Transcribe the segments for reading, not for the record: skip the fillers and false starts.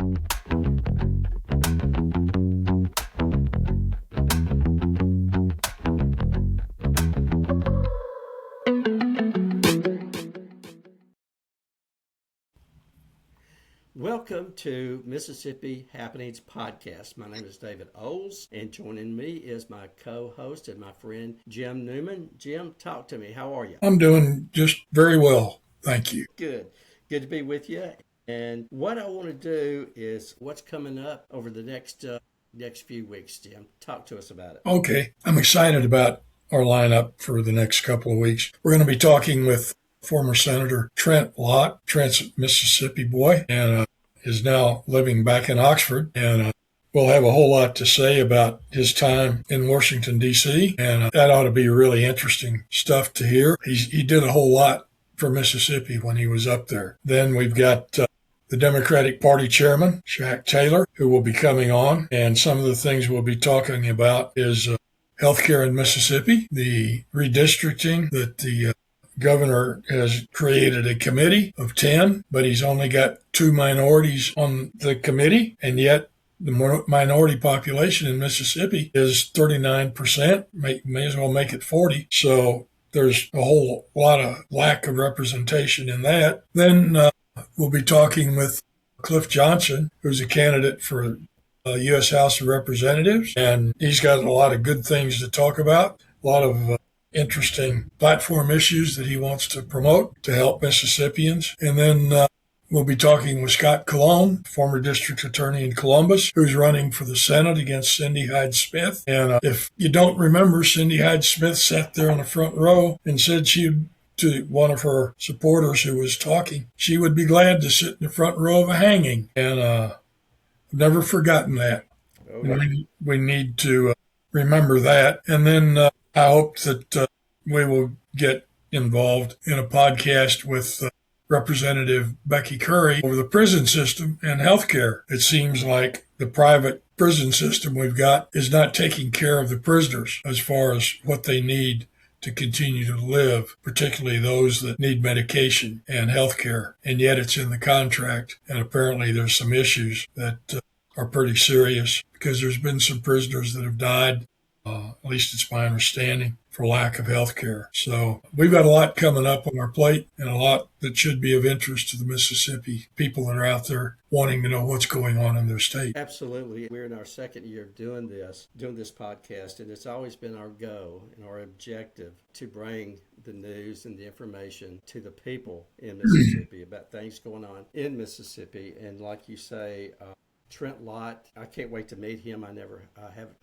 Welcome to Mississippi Happenings Podcast. My name is David Oles, and joining me is my co-host and my friend Jim Newman. Jim, talk to me. How are you? I'm doing just very well. Thank you. Good. Good to be with you. And what I want to do is what's coming up over the next few weeks, Jim. Talk to us about it. Okay. I'm excited about our lineup for the next couple of weeks. We're going to be talking with former Senator Trent Lott. Trent's a Mississippi boy and is now living back in Oxford. And we'll have a whole lot to say about his time in Washington, D.C. And that ought to be really interesting stuff to hear. He did a whole lot for Mississippi when he was up there. Then we've got the Democratic Party chairman, Shaq Taylor, who will be coming on. And some of the things we'll be talking about is healthcare in Mississippi, the redistricting that the governor has created a committee of 10, but he's only got 2 minorities on the committee, and yet the minority population in Mississippi is 39%, may as well make it 40. So there's a whole lot of lack of representation in that. Then we'll be talking with Cliff Johnson, who's a candidate for U.S. House of Representatives, and he's got a lot of good things to talk about, a lot of interesting platform issues that he wants to promote to help Mississippians. And then we'll be talking with Scott Colon, former district attorney in Columbus, who's running for the Senate against Cindy Hyde-Smith. And if you don't remember, Cindy Hyde-Smith sat there on the front row and said to one of her supporters who was talking, she would be glad to sit in the front row of a hanging. And I've never forgotten that. Okay. We need to remember that. And then I hope that we will get involved in a podcast with Representative Becky Curry over the prison system and healthcare. It seems like the private prison system we've got is not taking care of the prisoners as far as what they need to continue to live, particularly those that need medication and health care. And yet it's in the contract. And apparently there's some issues that are pretty serious because there's been some prisoners that have died, at least it's my understanding, for lack of health care. So we've got a lot coming up on our plate and a lot that should be of interest to the Mississippi people that are out there wanting to know what's going on in their state. Absolutely. We're in our second year of doing this podcast, and it's always been our goal and our objective to bring the news and the information to the people in Mississippi about things going on in Mississippi. And like you say, Trent Lott, I can't wait to meet him. I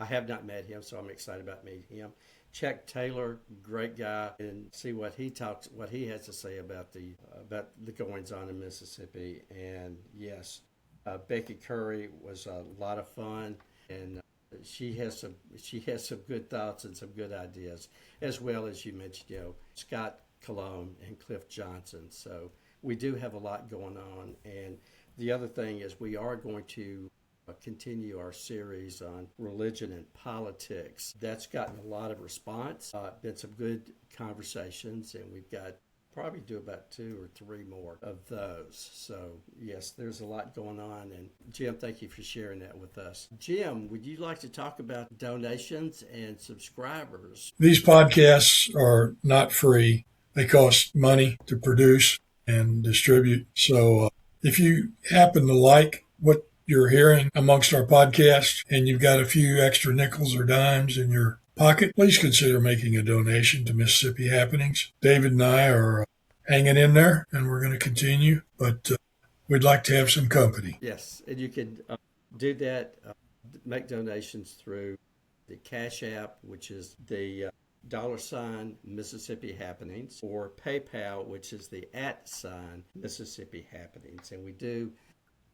have not met him, so I'm excited about meeting him. Chuck Taylor, great guy, and see what he has to say about the goings on in Mississippi. And yes, Becky Curry was a lot of fun, and she has some good thoughts and some good ideas, as well as you mentioned, Scott Colon and Cliff Johnson. So we do have a lot going on, and the other thing is we are going to continue our series on religion and politics. That's gotten a lot of response. Been some good conversations, and we've got probably do about 2 or 3 more of those. So yes, there's a lot going on. And Jim, thank you for sharing that with us. Jim, would you like to talk about donations and subscribers? These podcasts are not free. They cost money to produce and distribute. So if you happen to like what you're hearing amongst our podcasts and you've got a few extra nickels or dimes in your pocket, please consider making a donation to Mississippi Happenings. David and I are hanging in there, and we're going to continue, but we'd like to have some company. Yes, and you can do that, make donations through the Cash App, which is the $ Mississippi Happenings, or PayPal, which is the @ Mississippi Happenings. And we do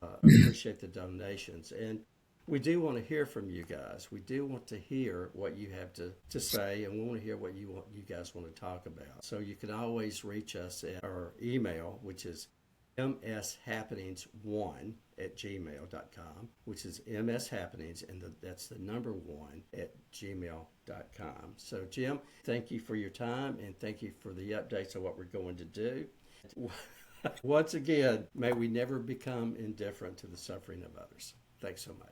appreciate the donations. And we do want to hear from you guys. We do want to hear what you have to say, and we want to hear what you guys want to talk about. So you can always reach us at our email, which is mshappenings1@gmail.com, which is mshappenings, and that's the number 1@gmail.com. So Jim, thank you for your time, and thank you for the updates on what we're going to do. Once again, may we never become indifferent to the suffering of others. Thanks so much.